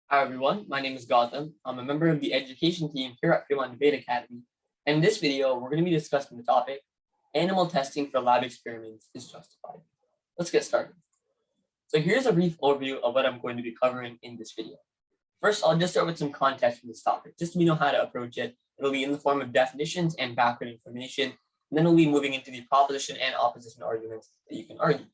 Hi everyone, my name is Gautam. I'm a member of the education team here at Fremont Debate Academy. And in this video, we're going to be discussing the topic, animal testing for lab experiments is justified. Let's get started. So here's a brief overview of what I'm going to be covering in this video. First, I'll just start with some context for this topic, just so we know how to approach it. It'll be in the form of definitions and background information, and then we'll be moving into the proposition and opposition arguments that you can argue.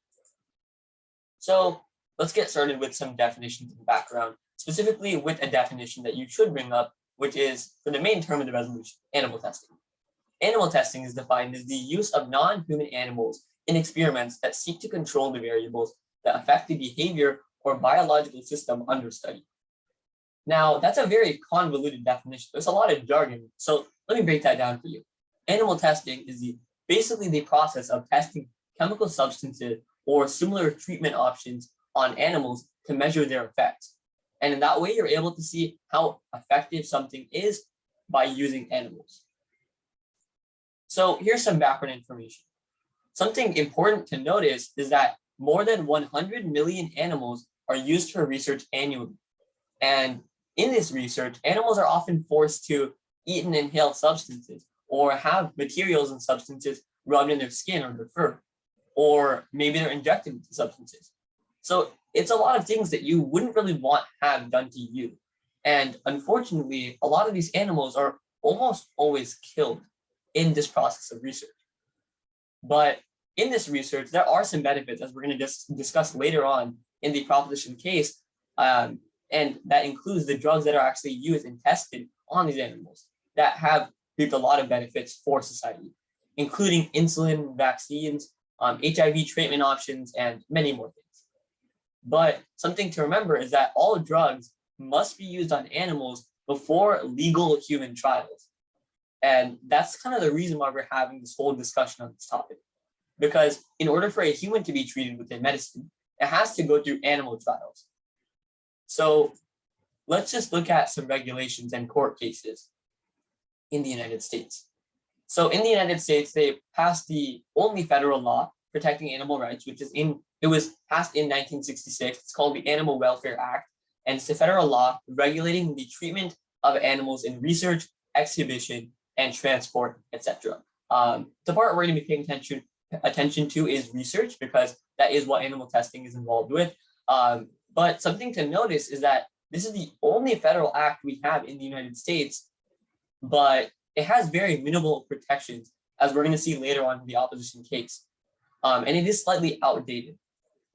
So let's get started with some definitions and background, specifically with a definition that you should bring up, which is for the main term of the resolution, animal testing. Animal testing is defined as the use of non-human animals in experiments that seek to control the variables that affect the behavior or biological system under study. Now, that's a very convoluted definition. There's a lot of jargon, so let me break that down for you. Animal testing is basically the process of testing chemical substances or similar treatment options on animals to measure their effects. And in that way, you're able to see how effective something is by using animals. So here's some background information. Something important to notice is that more than 100 million animals are used for research annually. And in this research, animals are often forced to eat and inhale substances or have materials and substances rubbed in their skin or their fur, or maybe they're injected with substances. So it's a lot of things that you wouldn't really want to have done to you. And unfortunately, a lot of these animals are almost always killed in this process of research. But in this research, there are some benefits, as we're going to discuss later on in the proposition case, and that includes the drugs that are actually used and tested on these animals that have reaped a lot of benefits for society, including insulin, vaccines, HIV treatment options, and many more things. But something to remember is that all drugs must be used on animals before legal human trials. And that's kind of the reason why we're having this whole discussion on this topic. Because in order for a human to be treated with a medicine, it has to go through animal trials. So let's just look at some regulations and court cases in the United States. So in the United States, they passed the only federal law protecting animal rights, it was passed in 1966. It's called the Animal Welfare Act, and it's a federal law regulating the treatment of animals in research, exhibition, and transport, etc. The part we're going to be paying attention to is research, because that is what animal testing is involved with. But something to notice is that this is the only federal act we have in the United States, but it has very minimal protections, as we're going to see later on in the opposition case. And it is slightly outdated.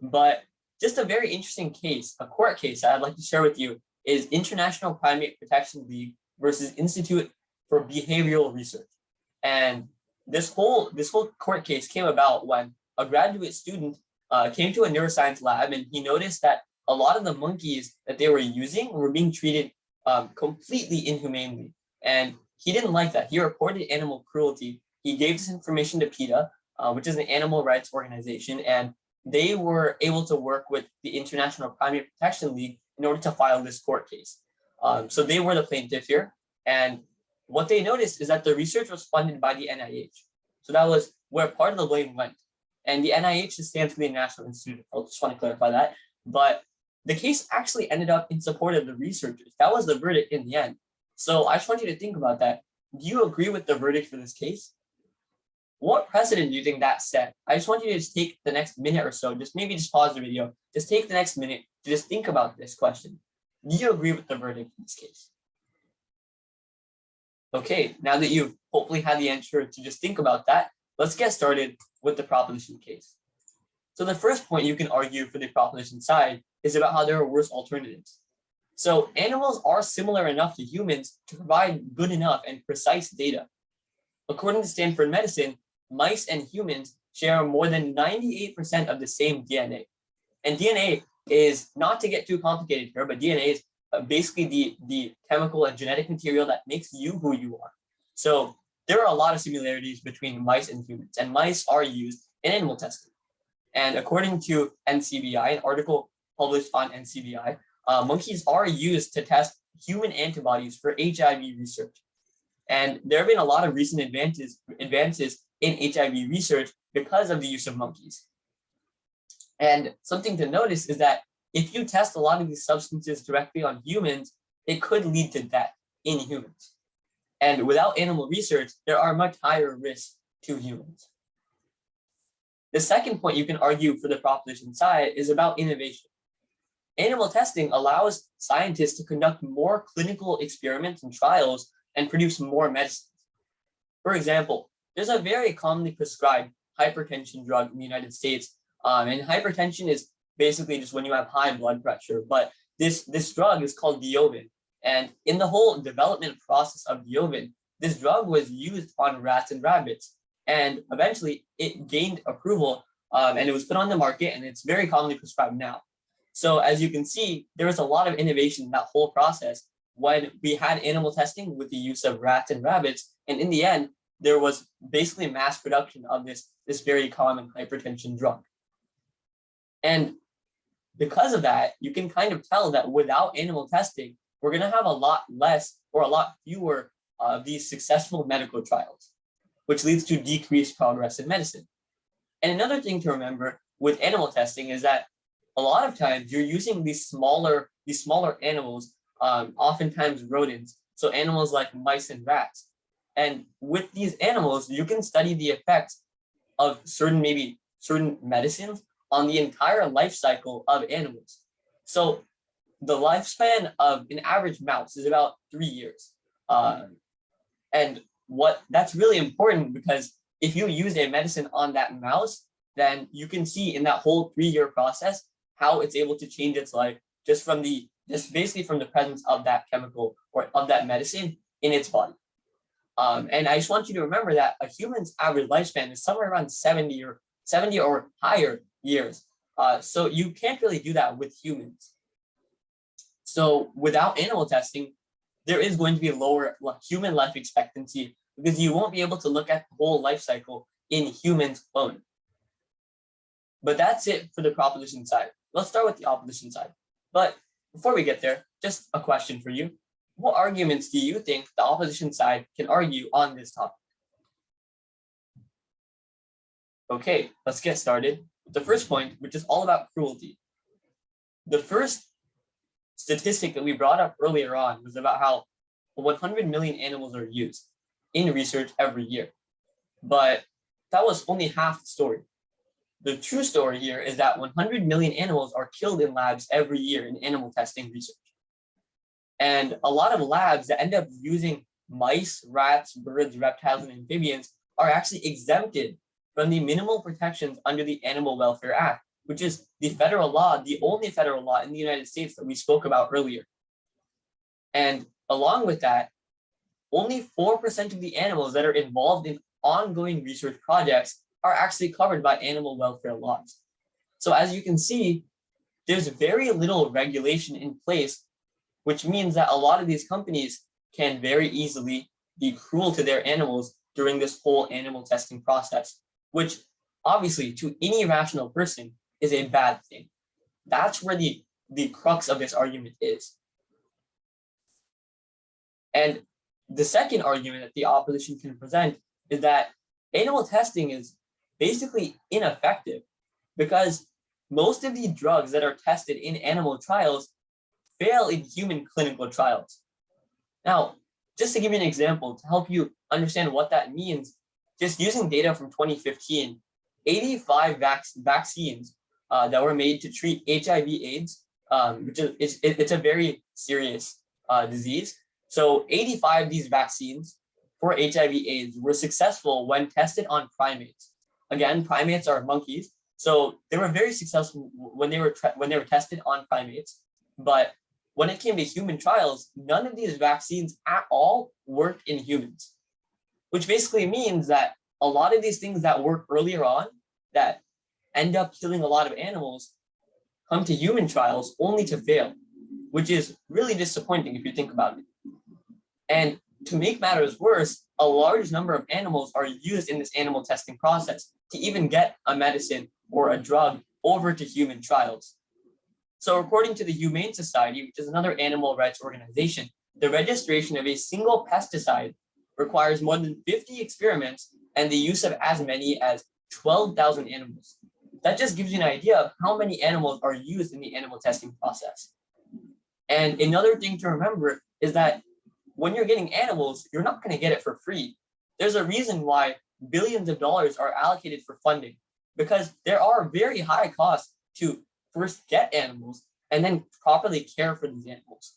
But just a very interesting case, a court case that I'd like to share with you, is International Primate Protection League versus Institute for Behavioral Research. And this whole court case came about when a graduate student came to a neuroscience lab, and he noticed that a lot of the monkeys that they were using were being treated completely inhumanely. And he didn't like that. He reported animal cruelty. He gave this information to PETA, which is an animal rights organization, and they were able to work with the International Primate Protection League in order to file this court case. So they were the plaintiff here, and what they noticed is that the research was funded by the NIH. So that was where part of the blame went. And the NIH stands for the National Institute. I just want to clarify that. But the case actually ended up in support of the researchers. That was the verdict in the end. So I just want you to think about that. Do you agree with the verdict for this case? What precedent do you think that set? I just want you to just take the next minute or so, maybe pause the video, just take the next minute to just think about this question. Do you agree with the verdict in this case? Okay, now that you've hopefully had the answer to just think about that, let's get started with the proposition case. So the first point you can argue for the proposition side is about how there are worse alternatives. So animals are similar enough to humans to provide good enough and precise data. According to Stanford Medicine, mice and humans share more than 98% of the same DNA. And DNA is, not to get too complicated here, but DNA is basically the chemical and genetic material that makes you who you are. So there are a lot of similarities between mice and humans, and mice are used in animal testing. And according to NCBI, an article published on NCBI, monkeys are used to test human antibodies for HIV research. And there have been a lot of recent advances in HIV research because of the use of monkeys. And something to notice is that if you test a lot of these substances directly on humans, it could lead to death in humans. And without animal research, there are much higher risks to humans. The second point you can argue for the proposition side is about innovation. Animal testing allows scientists to conduct more clinical experiments and trials and produce more medicines. For example, there's a very commonly prescribed hypertension drug in the United States. And hypertension is basically just when you have high blood pressure, but this drug is called Diovin. And in the whole development process of Diovin, this drug was used on rats and rabbits. And eventually it gained approval and it was put on the market, and it's very commonly prescribed now. So as you can see, there was a lot of innovation in that whole process when we had animal testing with the use of rats and rabbits. And in the end, there was basically mass production of this very common hypertension drug. And because of that, you can kind of tell that without animal testing, we're going to have a lot less or a lot fewer of these successful medical trials, which leads to decreased progress in medicine. And another thing to remember with animal testing is that a lot of times you're using these smaller animals, oftentimes rodents, so animals like mice and rats. And with these animals, you can study the effects of certain medicines on the entire life cycle of animals. So the lifespan of an average mouse is about 3 years. And that's really important, because if you use a medicine on that mouse, then you can see in that whole 3-year process how it's able to change its life just basically from the presence of that chemical or of that medicine in its body. And I just want you to remember that a human's average lifespan is somewhere around 70 or higher years. So you can't really do that with humans. So without animal testing, there is going to be lower human life expectancy, because you won't be able to look at the whole life cycle in humans alone. But that's it for the proposition side. Let's start with the opposition side. But before we get there, just a question for you. What arguments do you think the opposition side can argue on this topic? Okay, let's get started with the first point, which is all about cruelty. The first statistic that we brought up earlier on was about how 100 million animals are used in research every year. But that was only half the story. The true story here is that 100 million animals are killed in labs every year in animal testing research. And a lot of labs that end up using mice, rats, birds, reptiles, and amphibians are actually exempted from the minimal protections under the Animal Welfare Act, which is the federal law, the only federal law in the United States that we spoke about earlier. And along with that, only 4% of the animals that are involved in ongoing research projects are actually covered by animal welfare laws. So as you can see, there's very little regulation in place, which means that a lot of these companies can very easily be cruel to their animals during this whole animal testing process, which obviously to any rational person is a bad thing. That's where the crux of this argument is. And the second argument that the opposition can present is that animal testing is basically ineffective, because most of the drugs that are tested in animal trials fail in human clinical trials. Now, just to give you an example to help you understand what that means, just using data from 2015, 85 vaccines that were made to treat HIV/AIDS, which is it's a very serious disease. So 85 of these vaccines for HIV/AIDS were successful when tested on primates. Again, primates are monkeys, so they were very successful when they were tested on primates. But when it came to human trials, none of these vaccines at all worked in humans, which basically means that a lot of these things that work earlier on that end up killing a lot of animals come to human trials only to fail, which is really disappointing if you think about it. And to make matters worse, a large number of animals are used in this animal testing process to even get a medicine or a drug over to human trials. So according to the Humane Society, which is another animal rights organization, the registration of a single pesticide requires more than 50 experiments and the use of as many as 12,000 animals. that just gives you an idea of how many animals are used in the animal testing process. And another thing to remember is that when you're getting animals, you're not going to get it for free. There's a reason why billions of dollars are allocated for funding, because there are very high costs to first get animals and then properly care for these animals.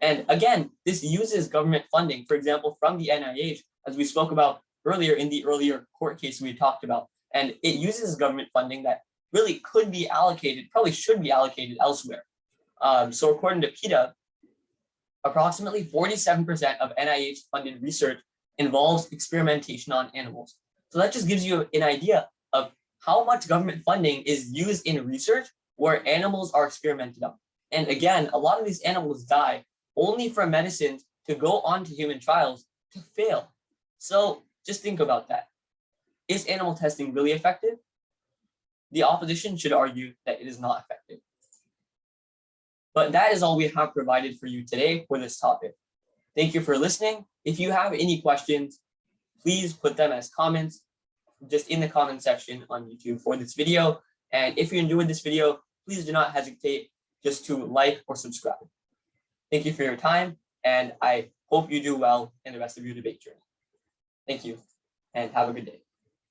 And again, this uses government funding, for example, from the NIH, as we spoke about earlier in the earlier court case we talked about. And it uses government funding that really could be allocated, probably should be allocated elsewhere. So according to PETA, approximately 47% of NIH-funded research involves experimentation on animals. So that just gives you an idea of how much government funding is used in research where animals are experimented on. And again, a lot of these animals die only for medicines to go on to human trials to fail. So just think about that. Is animal testing really effective? The opposition should argue that it is not effective. But that is all we have provided for you today for this topic. Thank you for listening. If you have any questions, please put them as comments just in the comment section on YouTube for this video. And if you enjoyed this video, please do not hesitate just to like or subscribe. Thank you for your time, and I hope you do well in the rest of your debate journey. Thank you, and have a good day.